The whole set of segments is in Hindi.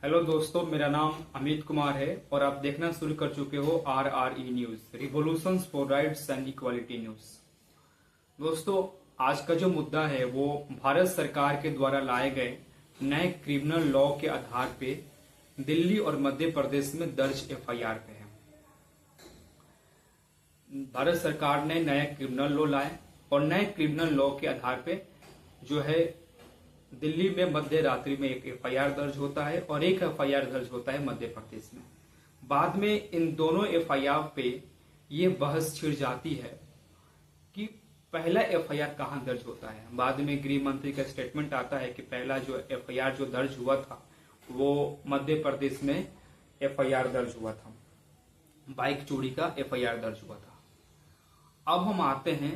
हेलो दोस्तों, मेरा नाम अमित कुमार है और आप देखना शुरू कर चुके हो RRE news, revolutions for rights and equality news. दोस्तों, आज का जो मुद्दा है वो भारत सरकार के द्वारा लाए गए नए क्रिमिनल लॉ के आधार पे दिल्ली और मध्य प्रदेश में दर्ज FIR पे है। भारत सरकार ने नए क्रिमिनल लॉ लाए और नए क्रिमिनल लॉ के आधार पे जो है दिल्ली में मध्य रात्रि में एक FIR दर्ज होता है और एक FIR दर्ज होता है मध्य प्रदेश में। बाद में इन दोनों FIR पे ये बहस छिड़ जाती है कि पहला FIR कहाँ दर्ज होता है। बाद में गृह मंत्री का स्टेटमेंट आता है कि पहला जो FIR जो दर्ज हुआ था वो मध्य प्रदेश में FIR दर्ज हुआ था, बाइक चोरी का FIR दर्ज हुआ था। अब हम आते हैं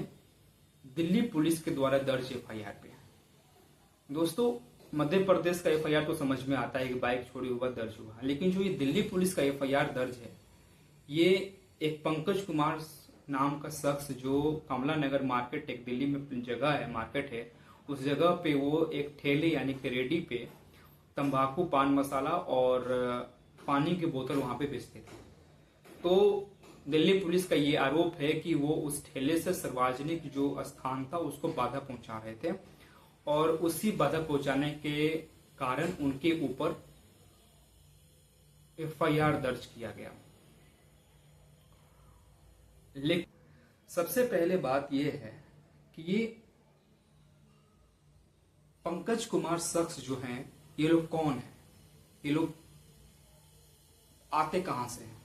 दिल्ली पुलिस के द्वारा दर्ज FIR पे। दोस्तों, मध्य प्रदेश का FIR तो समझ में आता है कि बाइक चोरी हुआ दर्ज हुआ, लेकिन जो ये दिल्ली पुलिस का FIR दर्ज है, ये एक पंकज कुमार नाम का शख्स जो कमला नगर मार्केट, एक दिल्ली में जगह है, मार्केट है, उस जगह पे वो एक ठेले यानी कि रेडी पे तंबाकू, पान मसाला और पानी की बोतल वहां पे बेचते थे। तो दिल्ली पुलिस का ये आरोप है कि वो उस ठेले से सार्वजनिक जो स्थान था उसको बाधा पहुंचा रहे थे और उसी बाधा पहुंचाने के कारण उनके ऊपर FIR दर्ज किया गया। लेकिन सबसे पहले बात यह है कि ये पंकज कुमार शख्स जो हैं, ये लोग कौन हैं, ये लोग आते कहां से हैं।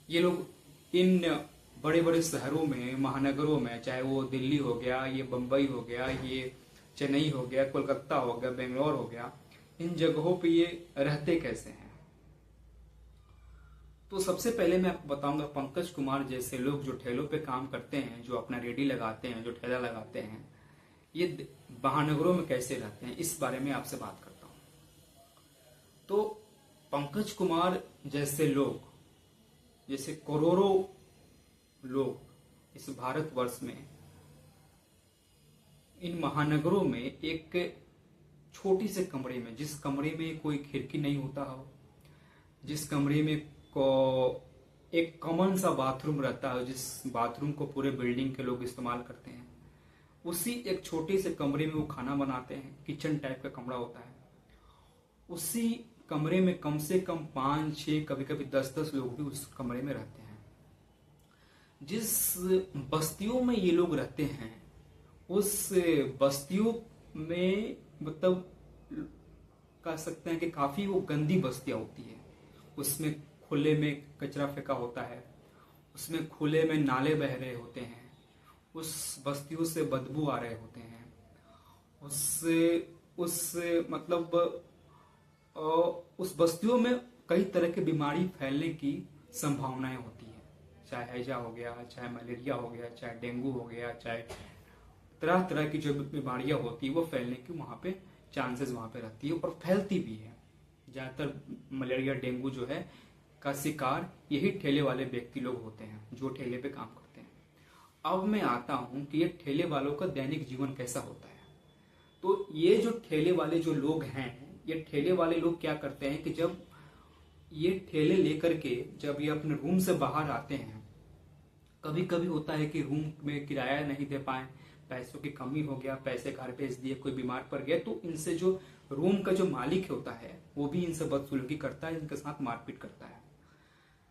ये लोग इन बड़े बड़े शहरों में, महानगरों में, चाहे वो दिल्ली हो गया, ये बंबई हो गया, ये चेन्नई हो गया, कोलकाता हो गया, बेंगलोर हो गया, इन जगहों पे ये रहते कैसे हैं। तो सबसे पहले मैं आपको बताऊंगा पंकज कुमार जैसे लोग जो ठेलों पे काम करते हैं, जो अपना रेडी लगाते हैं, जो ठेला लगाते हैं, ये महानगरों में कैसे रहते हैं, इस बारे में आपसे बात करता हूं। तो पंकज कुमार जैसे लोग, जैसे करोड़ों लोग इस भारतवर्ष में, इन महानगरों में एक छोटी से कमरे में, जिस कमरे में कोई खिड़की नहीं होता हो, जिस कमरे में एक कॉमन सा बाथरूम रहता है, जिस बाथरूम को पूरे बिल्डिंग के लोग इस्तेमाल करते हैं, उसी एक छोटे से कमरे में वो खाना बनाते हैं। किचन टाइप का कमरा होता है। उसी कमरे में कम से कम 5-6, कभी कभी 10-10 लोग भी उस कमरे में रहते हैं। जिस बस्तियों में ये लोग रहते हैं, उस बस्तियों में मतलब कह सकते हैं कि काफी वो गंदी बस्तियां होती है। उसमें खुले में कचरा फेंका होता है, उसमें खुले में नाले बह रहे होते हैं, उस बस्तियों से बदबू आ रहे होते हैं, उस बस्तियों में कई तरह की बीमारी फैलने की संभावनाएं होती है। चाहे हैजा हो गया, चाहे मलेरिया हो गया, चाहे डेंगू हो गया, चाहे तरह तरह की जो बीमारियां होती है वो फैलने की वहां पे चांसेस वहां पे रहती है और फैलती भी है। ज्यादातर मलेरिया, डेंगू जो है का शिकार यही ठेले वाले व्यक्ति लोग होते हैं जो ठेले पे काम करते हैं। अब मैं आता हूं कि ये ठेले वालों का दैनिक जीवन कैसा होता है। तो ये जो ठेले वाले जो लोग हैं, ये ठेले वाले लोग क्या करते हैं कि जब ये ठेले लेकर के जब ये अपने रूम से बाहर आते हैं, कभी कभी होता है कि रूम में किराया नहीं दे पाए, पैसों की कमी हो गया, पैसे घर भेज दिए, कोई बीमार पड़ गया, तो इनसे जो रूम का जो मालिक होता है वो भी इनसे बदसलूकी करता है, इनके साथ मारपीट करता है,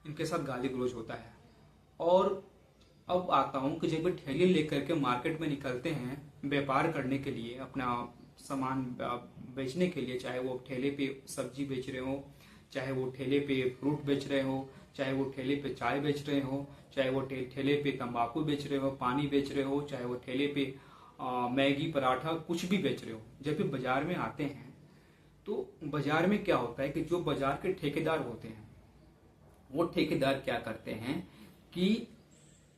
इनके साथ गाली गलौज होता है। और अब आता हूं कि जब ठेले लेकर के मार्केट में निकलते हैं व्यापार करने के लिए, अपना सामान बेचने के लिए, चाहे वो ठेले पे सब्जी बेच रहे हो, चाहे वो ठेले पे फ्रूट बेच रहे हो, चाहे वो ठेले पे चाय बेच रहे हो, चाहे वो ठेले पे तंबाकू बेच रहे हो, पानी बेच रहे हो, चाहे वो ठेले पे मैगी, पराठा, कुछ भी बेच रहे हो। जब भी बाजार में आते हैं तो बाजार में क्या होता है कि जो बाजार के ठेकेदार होते हैं, वो ठेकेदार क्या करते हैं कि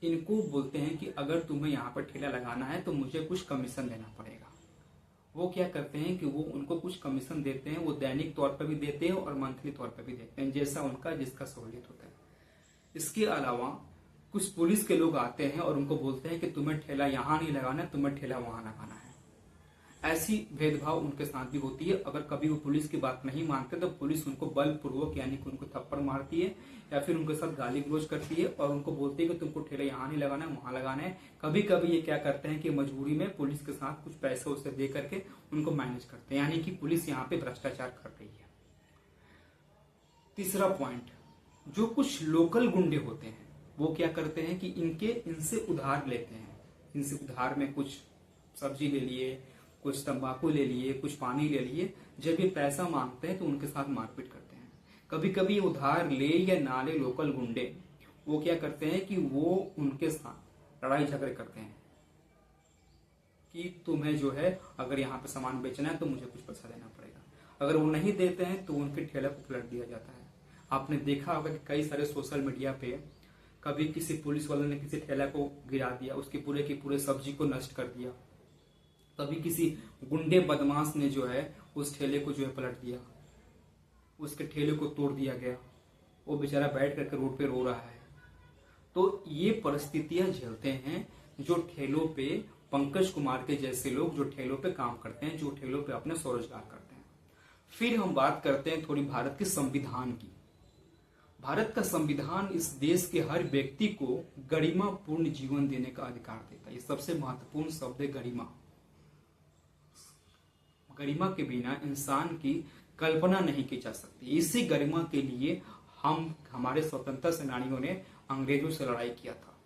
इनको बोलते हैं कि अगर तुम्हें यहाँ पर ठेला लगाना है तो मुझे कुछ कमीशन देना पड़ेगा। वो क्या करते हैं कि वो उनको कुछ कमीशन देते हैं, वो दैनिक तौर पर भी देते हैं और मंथली तौर पर भी देते हैं, जैसा उनका जिसका सहूलियत होता है। इसके अलावा कुछ पुलिस के लोग आते हैं और उनको बोलते हैं कि तुम्हें ठेला यहाँ नहीं लगाना है, तुम्हें ठेला वहां लगाना है। ऐसी भेदभाव उनके साथ भी होती है। अगर कभी वो पुलिस की बात नहीं मानते तो पुलिस उनको बलपूर्वक यानी कि उनको थप्पड़ मारती है या फिर उनके साथ गाली गलौज करती है और उनको बोलती है कि तुमको ठेला यहाँ नहीं लगाना है, वहां लगाना है। कभी कभी ये क्या करते हैं कि मजबूरी में पुलिस के साथ कुछ पैसे उसे दे करके उनको मैनेज करते हैं, यानी कि पुलिस यहाँ पे भ्रष्टाचार कर रही है। तीसरा पॉइंट, जो कुछ लोकल गुंडे होते हैं वो क्या करते हैं कि इनसे उधार लेते हैं। इनसे उधार में कुछ सब्जी ले लिए, कुछ तंबाकू ले लिए, कुछ पानी ले लिए। जब ये पैसा मांगते हैं तो उनके साथ मारपीट करते हैं। कभी कभी उधार ले या ना ले लोकल गुंडे वो क्या करते हैं कि वो उनके साथ लड़ाई झगड़े करते हैं कि तुम्हें जो है अगर यहाँ पे सामान बेचना है तो मुझे कुछ पैसा देना पड़ेगा। अगर वो नहीं देते हैं तो उनके ठेले को पलट दिया जाता है। आपने देखा होगा कि कई सारे सोशल मीडिया पे कभी किसी पुलिस वाले ने किसी ठेला को गिरा दिया, उसकी पूरे की पूरे सब्जी को नष्ट कर दिया। कभी किसी गुंडे बदमाश ने जो है उस ठेले को जो है पलट दिया, उसके ठेले को तोड़ दिया गया, वो बेचारा बैठ करके रोड पे रो रहा है। तो ये परिस्थितियां झेलते हैं जो ठेलों पे पंकज कुमार के जैसे लोग जो ठेलों पे काम करते हैं, जो ठेलों पे अपने स्वरोजगार करते हैं। फिर हम बात करते हैं थोड़ी भारत के संविधान की। भारत का संविधान इस देश के हर व्यक्ति को गरिमापूर्ण जीवन देने का अधिकार देता है। ये सबसे महत्वपूर्ण शब्द है गरिमा। गरिमा के बिना इंसान की कल्पना नहीं की जा सकती। इसी गरिमा के लिए हमारे स्वतंत्रता सेनानियों ने अंग्रेजों से लड़ाई किया था।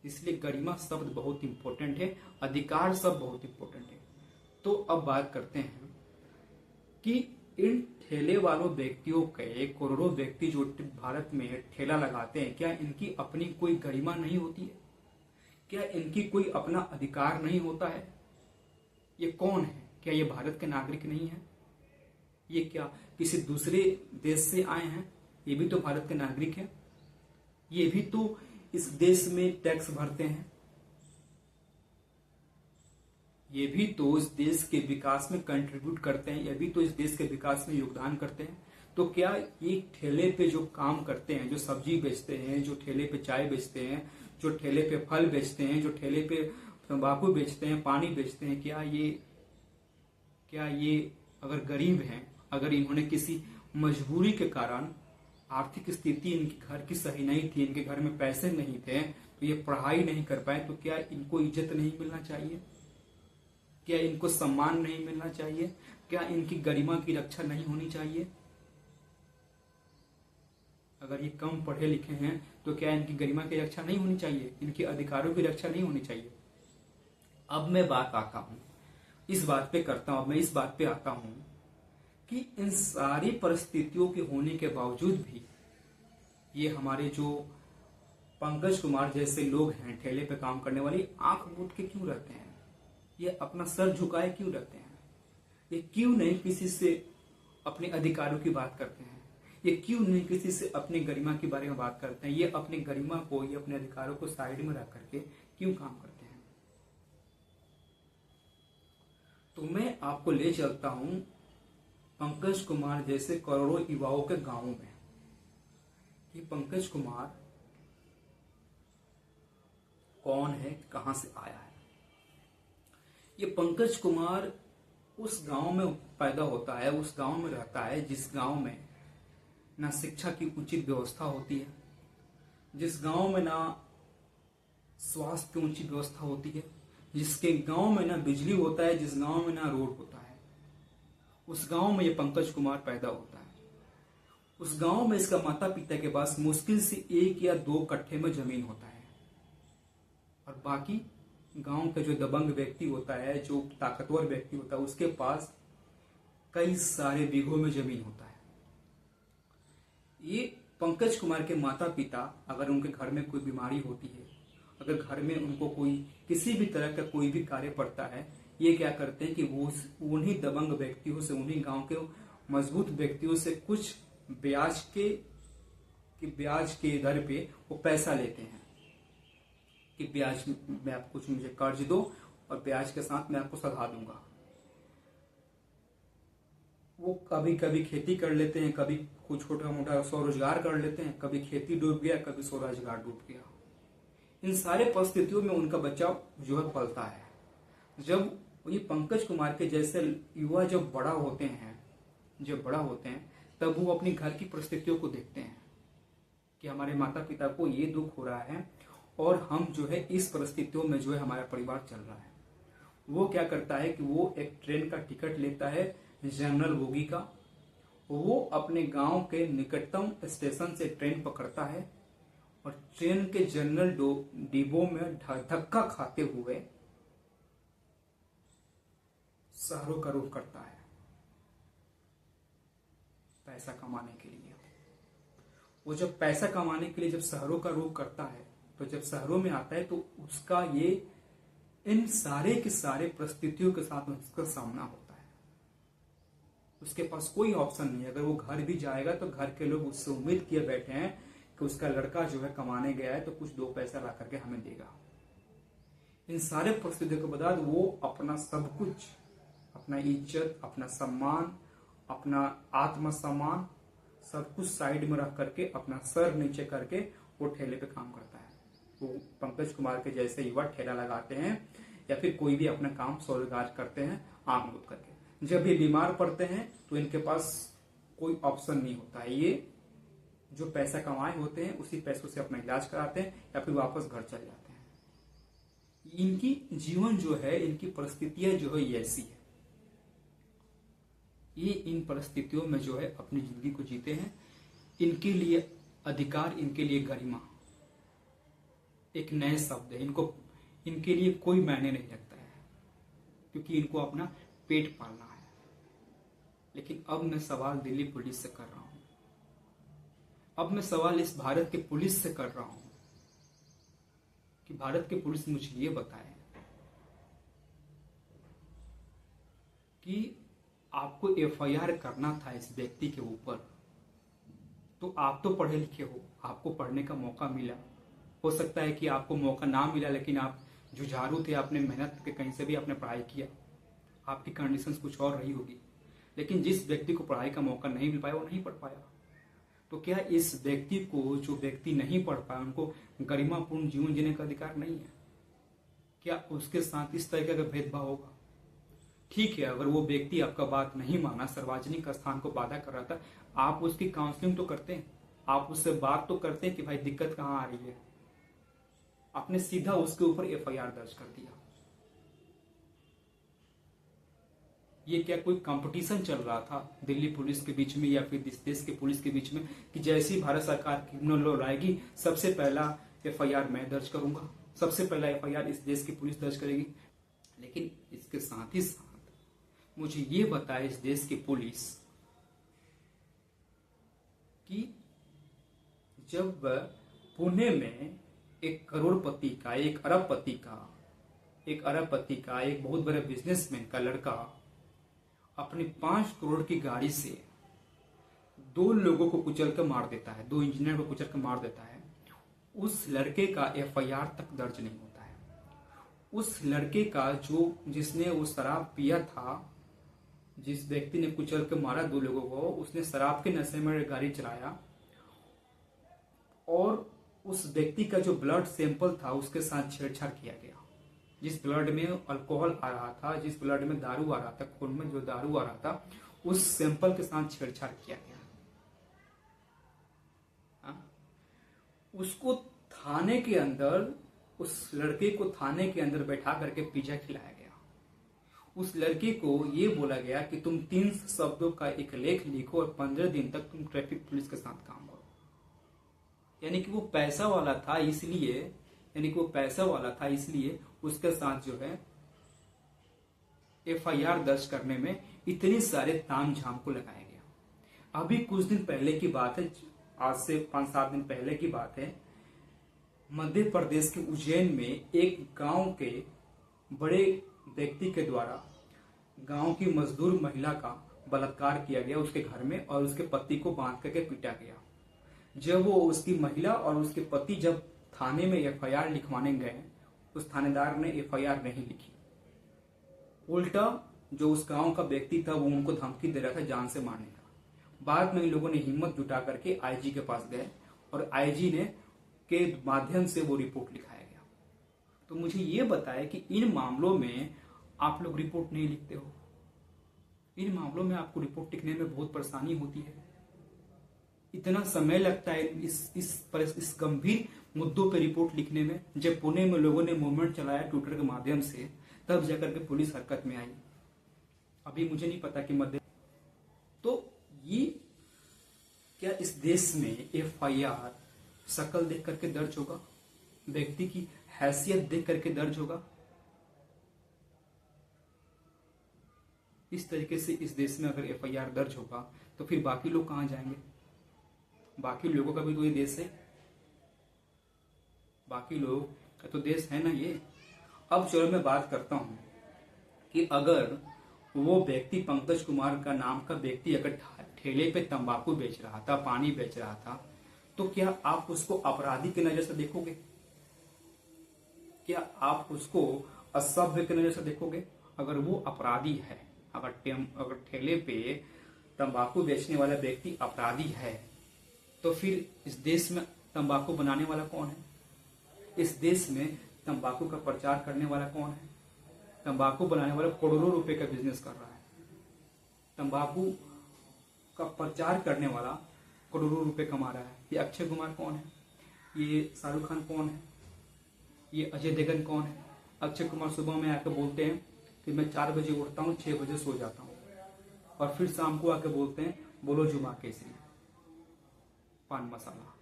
इसलिए गरिमा शब्द बहुत इंपॉर्टेंट है, अधिकार शब्द बहुत इंपॉर्टेंट है। तो अब बात करते हैं कि इन ठेले वालों व्यक्तियों के करोड़ों व्यक्ति जो भारत में ठेला लगाते हैं, क्या इनकी अपनी कोई गरिमा नहीं होती है? क्या इनकी कोई अपना अधिकार नहीं होता है? ये कौन है? क्या ये भारत के नागरिक नहीं है? ये क्या किसी दूसरे देश से आए हैं? ये भी तो भारत के नागरिक हैं। ये भी तो इस देश में टैक्स भरते हैं। ये भी तो इस देश के विकास में कंट्रीब्यूट करते हैं। ये भी तो इस देश के विकास में योगदान करते हैं। तो क्या ये ठेले पे जो काम करते हैं, जो सब्जी बेचते हैं, जो ठेले पे चाय बेचते हैं, जो ठेले पे फल बेचते हैं, जो ठेले पे तंबाकू बेचते हैं, पानी बेचते हैं, क्या ये अगर गरीब हैं, अगर इन्होंने किसी मजबूरी के कारण आर्थिक स्थिति इनके घर की सही नहीं थी, इनके घर में पैसे नहीं थे, तो ये पढ़ाई नहीं कर पाए, तो क्या इनको इज्जत नहीं मिलना चाहिए? क्या इनको सम्मान नहीं मिलना चाहिए? क्या इनकी गरिमा की रक्षा नहीं होनी चाहिए? अगर ये कम पढ़े लिखे हैं तो क्या इनकी गरिमा की रक्षा नहीं होनी चाहिए? इनके अधिकारों की रक्षा नहीं होनी चाहिए? अब मैं बात आता हूं, इस बात पे करता हूं, मैं इस बात पे आता हूं कि इन सारी परिस्थितियों के होने के बावजूद भी ये हमारे जो पंकज कुमार जैसे लोग हैं, ठेले पे काम करने वाले, आंख मूंद के क्यों रहते हैं? ये अपना सर झुकाए क्यों रहते हैं? ये क्यों नहीं किसी से अपने अधिकारों की बात करते हैं? ये क्यों नहीं किसी से अपनी गरिमा के बारे में बात करते हैं? ये अपनी गरिमा को, ये अपने अधिकारों को साइड में रख करके क्यों काम करते हैं? तो मैं आपको ले चलता हूं पंकज कुमार जैसे करोड़ों युवाओं के गांवों में। ये पंकज कुमार कौन है, कहां से आया है? ये पंकज कुमार उस गांव में पैदा होता है, उस गांव में रहता है जिस गांव में ना शिक्षा की उचित व्यवस्था होती है, जिस गांव में ना स्वास्थ्य की उचित व्यवस्था होती है, जिसके गांव में ना बिजली होता है, जिस गांव में ना रोड होता है, उस गांव में ये पंकज कुमार पैदा होता है। उस गांव में इसका माता पिता के पास मुश्किल से 1 या 2 कट्ठे में जमीन होता है और बाकी गांव का जो दबंग व्यक्ति होता है, जो ताकतवर व्यक्ति होता है, उसके पास कई सारे बीघों में जमीन होता है। ये पंकज कुमार के माता पिता अगर उनके घर में कोई बीमारी होती है, अगर घर में उनको कोई किसी भी तरह का कोई भी कार्य पड़ता है, ये क्या करते हैं कि वो उन्हीं दबंग व्यक्तियों से, उन्हीं गांव के मजबूत व्यक्तियों से कुछ ब्याज के दर पे वो पैसा लेते हैं कि ब्याज में आप कुछ मुझे कर्ज दो और ब्याज के साथ मैं आपको सधा दूंगा। वो कभी कभी खेती कर लेते हैं, कभी कुछ छोटा मोटा स्वरोजगार कर लेते हैं, कभी खेती डूब गया, कभी स्वरोजगार डूब गया। इन सारे परिस्थितियों में उनका बच्चा जो है पलता है। जब और ये पंकज कुमार के जैसे युवा जब बड़ा होते हैं तब वो अपनी घर की परिस्थितियों को देखते हैं कि हमारे माता पिता को ये दुख हो रहा है और हम जो है इस परिस्थितियों में जो है हमारा परिवार चल रहा है। वो क्या करता है कि वो एक ट्रेन का टिकट लेता है जनरल बोगी का, वो अपने गांव के निकटतम स्टेशन से ट्रेन पकड़ता है और ट्रेन के जनरल डिब्बों में धक्का खाते हुए शहरों का रुख करता है पैसा कमाने के लिए। वो जब पैसा कमाने के लिए जब शहरों का रुख करता है तो जब शहरों में आता है तो उसका ये इन सारे के सारे परिस्थितियों के साथ उसका सामना होता है। उसके पास कोई ऑप्शन नहीं है। अगर वो घर भी जाएगा तो घर के लोग उससे उम्मीद किए बैठे हैं कि उसका लड़का जो है कमाने गया है तो कुछ दो पैसा ला करके हमें देगा। इन सारे परिस्थितियों के बाद वो अपना सब कुछ, अपना इज्जत, अपना सम्मान, अपना आत्मसम्मान सब कुछ साइड में रख करके अपना सर नीचे करके वो ठेले पे काम करता है। वो पंकज कुमार के जैसे युवा ठेला लगाते हैं या फिर कोई भी अपना काम स्वरोजगार करते हैं आंख मूंद करके। जब ये बीमार पड़ते हैं तो इनके पास कोई ऑप्शन नहीं होता है। ये जो पैसा कमाए होते हैं उसी पैसों से अपना इलाज कराते हैं या फिर वापस घर चले जाते हैं। इनकी जीवन जो है, इनकी परिस्थितियां जो है ये ऐसी है। ये इन परिस्थितियों में जो है अपनी जिंदगी को जीते हैं। इनके लिए अधिकार, इनके लिए गरिमा एक नए शब्द है। इनके लिए कोई मायने नहीं रखता है क्योंकि इनको अपना पेट पालना है। लेकिन अब मैं सवाल दिल्ली पुलिस से कर रहा हूं, अब मैं सवाल इस भारत के पुलिस से कर रहा हूं कि भारत के पुलिस मुझे ये बताए कि आपको एफआईआर करना था इस व्यक्ति के ऊपर, तो आप तो पढ़े लिखे हो, आपको पढ़ने का मौका मिला। हो सकता है कि आपको मौका ना मिला लेकिन आप जुझारू थे, आपने मेहनत करके कहीं से भी आपने पढ़ाई किया, आपकी कंडीशंस कुछ और रही होगी। लेकिन जिस व्यक्ति को पढ़ाई का मौका नहीं मिल पाया वो नहीं पढ़ पाया। तो क्या इस व्यक्ति को, जो व्यक्ति नहीं पढ़ पाया, उनको गरिमापूर्ण जीवन जीने का अधिकार नहीं है? क्या उसके साथ इस तरीके का भेदभाव होगा? ठीक है, अगर वो व्यक्ति आपका बात नहीं माना, सार्वजनिक स्थान को बाधा कर रहा था, आप उसकी काउंसलिंग तो करते हैं, आप उससे बात तो करते हैं कि भाई दिक्कत कहाँ आ रही है। आपने सीधा उसके ऊपर एफआईआर दर्ज कर दिया। ये क्या कोई कंपटीशन चल रहा था दिल्ली पुलिस के बीच में या फिर इस देश के पुलिस के बीच में कि जैसी भारत सरकार क्रिमिनल लॉ लाएगी सबसे पहला एफआईआर मैं दर्ज करूंगा, सबसे पहला एफआईआर इस देश की पुलिस दर्ज करेगी? लेकिन इसके साथ ही साथ मुझे ये बताए इस देश की पुलिस कि जब पुणे में एक करोड़पति का, एक अरबपति का, एक बहुत बड़े बिजनेसमैन का लड़का अपनी 5 करोड़ की गाड़ी से 2 लोगों को कुचल कर मार देता है, 2 इंजीनियर को कुचल कर मार देता है, उस लड़के का एफआईआर तक दर्ज नहीं होता है। उस लड़के का जिसने वो शराब पिया था, जिस व्यक्ति ने कुचल के मारा 2 लोगों को, उसने शराब के नशे में गाड़ी चलाया और उस व्यक्ति का जो ब्लड सैंपल था उसके साथ छेड़छाड़ किया गया। जिस ब्लड में अल्कोहल आ रहा था, जिस ब्लड में दारू आ रहा था, खून में जो दारू आ रहा था, उस सैंपल के साथ छेड़छाड़ किया गया। उसको थाने के अंदर, उस लड़के को थाने के अंदर बैठा करके पिज्जा खिलाया गया। उस लड़के को ये बोला गया कि तुम 3 शब्दों का एक लेख लिखो और 15 दिन तक तुम ट्रैफिक पुलिस के साथ काम करो। यानी कि वो पैसा वाला था इसलिए उसके साथ जो है एफआईआर दर्ज करने में इतने सारे तामझाम को लगाया गया। अभी कुछ दिन पहले की बात है, आज से 5-7 दिन पहले की बात है, मध्य प्रदेश के उज्जैन में एक गांव के बड़े व्यक्ति के द्वारा गांव की मजदूर महिला का बलात्कार किया गया उसके घर में और उसके पति को बांध करके पीटा गया। जब वो उसकी महिला और उसके पति जब थाने में एफआईआर लिखवाने गए, उस थानेदार ने एफआईआर नहीं लिखी। उल्टा जो उस गांव का व्यक्ति था वो उनको धमकी दे रहा था जान से मारने का। बाद में इन लोगों ने हिम्मत जुटा करके आईजी के पास गए और आईजी ने के माध्यम से वो रिपोर्ट लिखाया गया। तो मुझे ये बताया कि इन मामलों में आप लोग रिपोर्ट नहीं लिखते हो। इन मामलों में आपको रिपोर्ट लिखने में बहुत परेशानी होती है, इतना समय लगता है इस गंभीर मुद्दों पर रिपोर्ट लिखने में। जब पुणे में लोगों ने मूवमेंट चलाया ट्विटर के माध्यम से, तब जाकर के पुलिस हरकत में आई। अभी मुझे नहीं पता कि मध्य तो ये क्या इस देश में एफआईआर शक्ल देख करके दर्ज होगा, व्यक्ति की हैसियत देख करके दर्ज होगा? इस तरीके से इस देश में अगर एफआईआर दर्ज होगा तो फिर बाकी लोग कहां जाएंगे? बाकी लोगों का भी तो ये देश है, बाकी लोग का तो देश है ना ये। अब चलो मैं बात करता हूं कि अगर वो व्यक्ति पंकज कुमार का नाम का व्यक्ति अगर ठेले पे तंबाकू बेच रहा था, पानी बेच रहा था, तो क्या आप उसको अपराधी की नजर से देखोगे? क्या आप उसको असभ्य की नजर से देखोगे? अगर वो अपराधी है, अगर ठेले पे तंबाकू बेचने वाला व्यक्ति अपराधी है, तो फिर इस देश में तंबाकू बनाने वाला कौन है? इस देश में तंबाकू का प्रचार करने वाला कौन है? तंबाकू बनाने वाला करोड़ों रुपए का बिजनेस कर रहा है। तंबाकू का प्रचार करने वाला करोड़ों रुपए कमा रहा है। ये अक्षय कुमार कौन है? ये शाहरुख खान कौन है? ये अजय देवगन कौन है? अक्षय कुमार सुबह में आकर बोलते हैं कि मैं 4 बजे उठता हूँ, 6 बजे सो जाता हूँ, और फिर शाम को आके बोलते हैं बोलो जुमा केसरी, पान मसाला।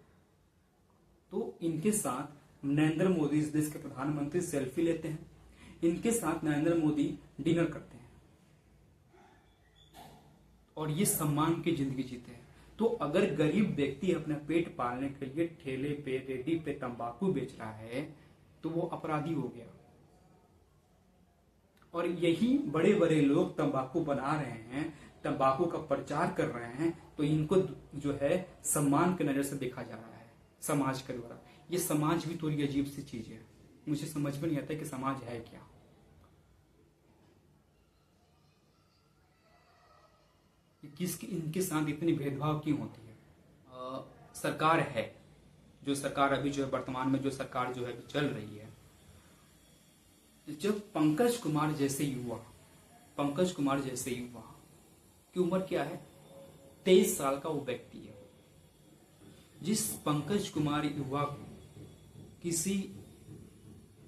तो इनके साथ नरेंद्र मोदी, इस देश के प्रधानमंत्री, सेल्फी लेते हैं, इनके साथ नरेंद्र मोदी डिनर करते हैं और ये सम्मान की जिंदगी जीते हैं। तो अगर गरीब व्यक्ति अपना पेट पालने के लिए ठेले पे, रेडी पे तंबाकू बेच रहा है, तो वो अपराधी हो गया। और यही बड़े बड़े लोग तंबाकू बना रहे हैं, तंबाकू का प्रचार कर रहे हैं, तो इनको जो है सम्मान की नजर से देखा जा रहा है समाज के द्वारा। ये समाज भी थोड़ी अजीब सी चीज है, मुझे समझ में नहीं आता कि समाज है क्या। इनके साथ इतनी भेदभाव क्यों होती है? सरकार है, जो सरकार अभी जो है वर्तमान में जो सरकार जो है चल रही है, जब पंकज कुमार जैसे युवा की उम्र क्या है? 23 साल का वो व्यक्ति है। जिस पंकज कुमार युवा को किसी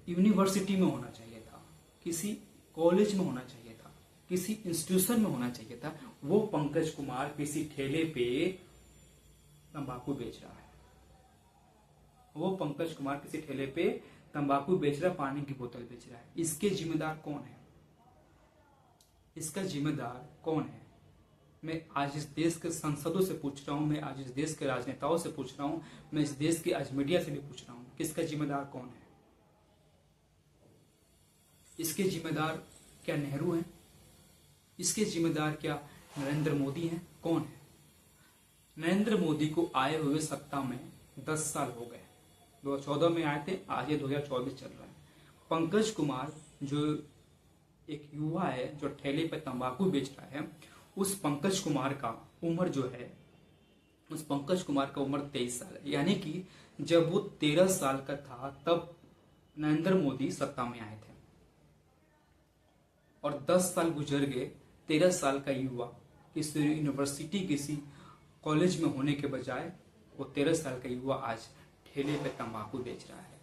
यूनिवर्सिटी में होना चाहिए था, किसी कॉलेज में होना चाहिए था, किसी इंस्टीट्यूशन में होना चाहिए था, वो पंकज कुमार किसी ठेले पे तंबाकू बेच रहा है। वो पंकज कुमार किसी ठेले पे तंबाकू बेच रहा है, पानी की बोतल बेच रहा है। इसके जिम्मेदार कौन है? इसका जिम्मेदार कौन है? मैं आज इस देश के सांसदों से पूछ रहा हूं, मैं आज इस देश के राजनेताओं से पूछ रहा हूं, मैं इस देश के आज मीडिया से भी पूछ रहा हूं कि इसका जिम्मेदार कौन है? इसके जिम्मेदार क्या नेहरू हैं? इसके जिम्मेदार क्या नरेंद्र मोदी हैं? कौन है? नरेंद्र मोदी को आए हुए सत्ता में 10 साल हो गए। 2014 में आए थे, आज ये 2024 चल रहा है। पंकज कुमार जो एक युवा है, जो ठेले पर तंबाकू बेच रहा है, उस पंकज कुमार का उम्र जो है, उस पंकज कुमार का उम्र 23 साल है। यानी कि जब वो 13 साल का था तब नरेंद्र मोदी सत्ता में आए थे, और 10 साल गुजर गए। 13 साल का युवा किसी यूनिवर्सिटी, किसी कॉलेज में होने के बजाय वो 13 साल का युवा आज ठेले पे तंबाकू बेच रहा है।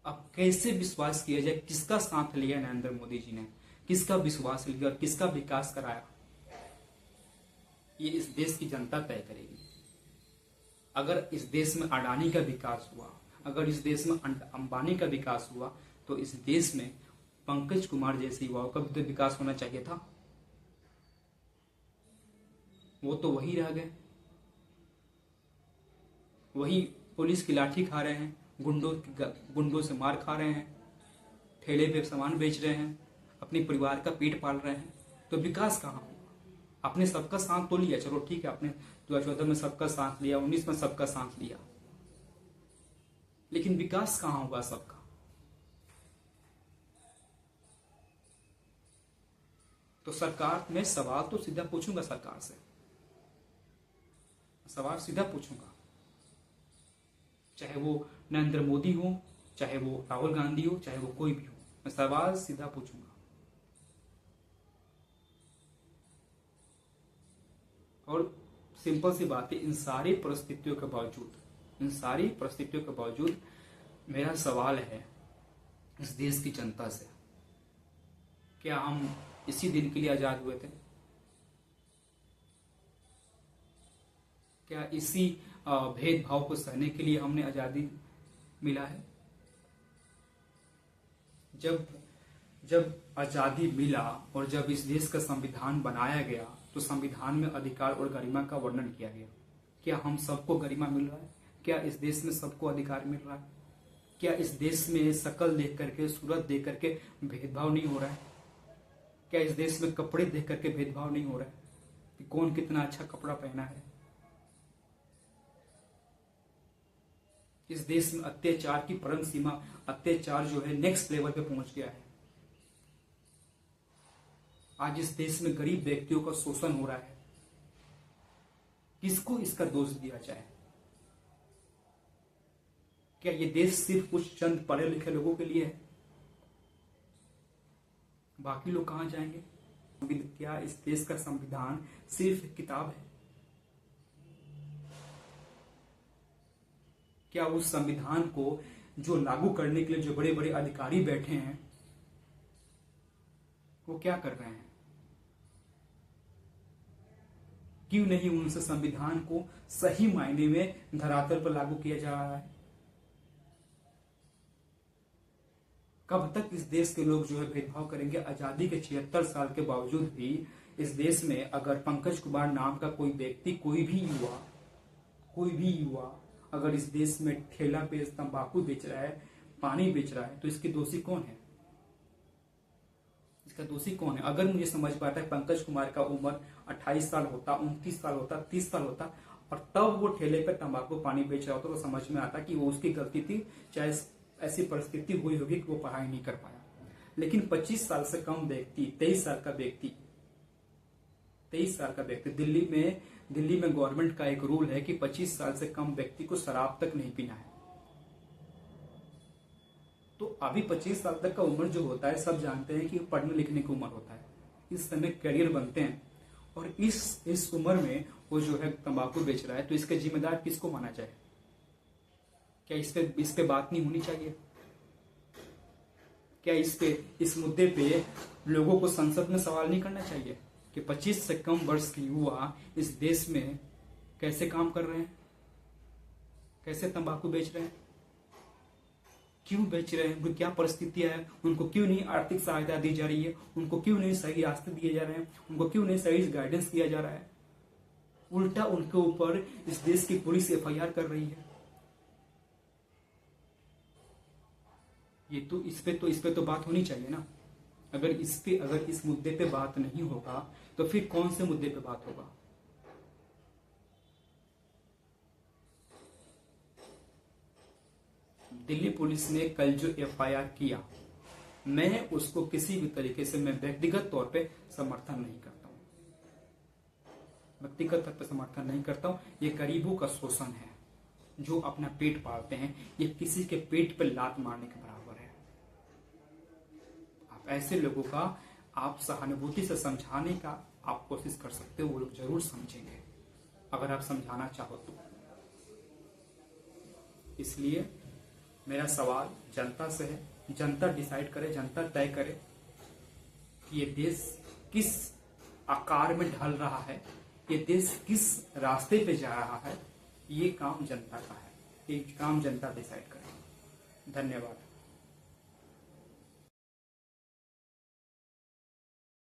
अब कैसे विश्वास किया जाए? किसका साथ लिया नरेंद्र मोदी जी ने? किसका विश्वास लिया और किसका विकास कराया? ये इस देश की जनता तय करेगी। अगर इस देश में अडानी का विकास हुआ, अगर इस देश में अंबानी का विकास हुआ, तो इस देश में पंकज कुमार जैसे युवाओं का भी तो विकास होना चाहिए था। वो तो वही रह गए, वही पुलिस की लाठी खा रहे हैं, गुंडों से मार खा रहे हैं, ठेले पे सामान बेच रहे हैं, अपने परिवार का पेट पाल रहे हैं। तो विकास कहाँ होगा? आपने सबका साथ तो लिया, चलो ठीक है, आपने 2014 में सबका साथ लिया, 19 में सबका साथ लिया, लेकिन विकास कहाँ होगा सबका? तो सरकार में सवाल तो सीधा पूछूंगा, सरकार से सवाल सीधा पूछूंगा, चाहे वो नरेंद्र मोदी हो, चाहे वो राहुल गांधी हो, चाहे वो कोई भी हो, मैं सवाल सीधा पूछूंगा। और सिंपल सी बात है, इन सारी परिस्थितियों के बावजूद मेरा सवाल है इस देश की जनता से, क्या हम इसी दिन के लिए आजाद हुए थे? क्या इसी भेदभाव को सहने के लिए हमने आजादी मिला है? जब आजादी मिला और जब इस देश का संविधान बनाया गया तो संविधान में अधिकार और गरिमा का वर्णन किया गया। क्या हम सबको गरिमा मिल रहा है? क्या इस देश में सबको अधिकार मिल रहा है? क्या इस देश में शकल देख करके, सूरत देख करके भेदभाव नहीं हो रहा है? क्या इस देश में कपड़े देख करके भेदभाव नहीं हो रहा है कि कौन कितना अच्छा कपड़ा पहना है? इस देश में अत्याचार की परम सीमा, अत्याचार जो है नेक्स्ट लेवल पे पहुंच गया है। आज इस देश में गरीब व्यक्तियों का शोषण हो रहा है। किसको इसका दोष दिया जाए? क्या ये देश सिर्फ कुछ चंद पढ़े लिखे लोगों के लिए है? बाकी लोग कहां जाएंगे? क्या इस देश का संविधान सिर्फ एक किताब है? क्या उस संविधान को जो लागू करने के लिए जो बड़े बड़े अधिकारी बैठे हैं वो क्या कर रहे हैं? क्यों नहीं उनसे संविधान को सही मायने में धरातल पर लागू किया जा रहा है? कब तक इस देश के लोग जो है भेदभाव करेंगे? आजादी के 76 साल के बावजूद भी इस देश में अगर पंकज कुमार नाम का कोई व्यक्ति, कोई भी युवा अगर इस देश में ठेला पे तंबाकू बेच रहा है, पानी बेच रहा है, तो इसके दोषी कौन है? इसका दोषी कौन है? अगर मुझे समझ पाता है पंकज कुमार का उम्र 28 साल होता, 29 साल होता, 30 साल होता और तब वो ठेले पे तंबाकू पानी बेच रहा होता तो समझ में आता कि वो उसकी गलती थी, चाहे ऐसी परिस्थिति हुई होगी कि वो पढ़ाई नहीं कर पाया। लेकिन 25 साल से कम व्यक्ति, 23 साल का व्यक्ति, दिल्ली में गवर्नमेंट का एक रूल है कि 25 साल से कम व्यक्ति को शराब तक नहीं पीना है। तो अभी 25 साल तक का उम्र जो होता है, सब जानते हैं कि पढ़ने लिखने की उम्र होता है, इस समय करियर बनते हैं और इस उम्र में वो जो है तंबाकू बेच रहा है, तो इसके जिम्मेदार किसको माना जाए? क्या इस पे बात नहीं होनी चाहिए? क्या इस मुद्दे पे लोगों को संसद में सवाल नहीं करना चाहिए कि 25 से कम वर्ष के युवा इस देश में कैसे काम कर रहे हैं, कैसे तंबाकू बेच रहे हैं, क्यों बेच रहे हैं, उनकी क्या परिस्थितियां है, उनको क्यों नहीं आर्थिक सहायता दी जा रही है, उनको क्यों नहीं सही रास्ते दिए जा रहे हैं, उनको क्यों नहीं सही गाइडेंस किया जा रहा है? उल्टा उनके ऊपर इस देश की पुलिस FIR कर रही है। इस पे तो बात होनी चाहिए ना। अगर इस मुद्दे पे बात नहीं होगा तो फिर कौन से मुद्दे पे बात होगा? दिल्ली पुलिस ने कल जो FIR किया, मैं उसको किसी भी तरीके से मैं व्यक्तिगत तौर पे समर्थन नहीं करता हूं। ये गरीबों का शोषण है, जो अपना पेट पालते हैं, ये किसी के पेट पे लात मारने के बराबर है। आप ऐसे लोगों का आप सहानुभूति से समझाने का आप कोशिश कर सकते हो, वो लोग जरूर समझेंगे अगर आप समझाना चाहो तो। इसलिए मेरा सवाल जनता से है, जनता डिसाइड करे, जनता तय करे कि ये देश किस आकार में ढल रहा है, ये देश किस रास्ते पे जा रहा है। ये काम जनता का है, ये काम जनता डिसाइड करे। धन्यवाद।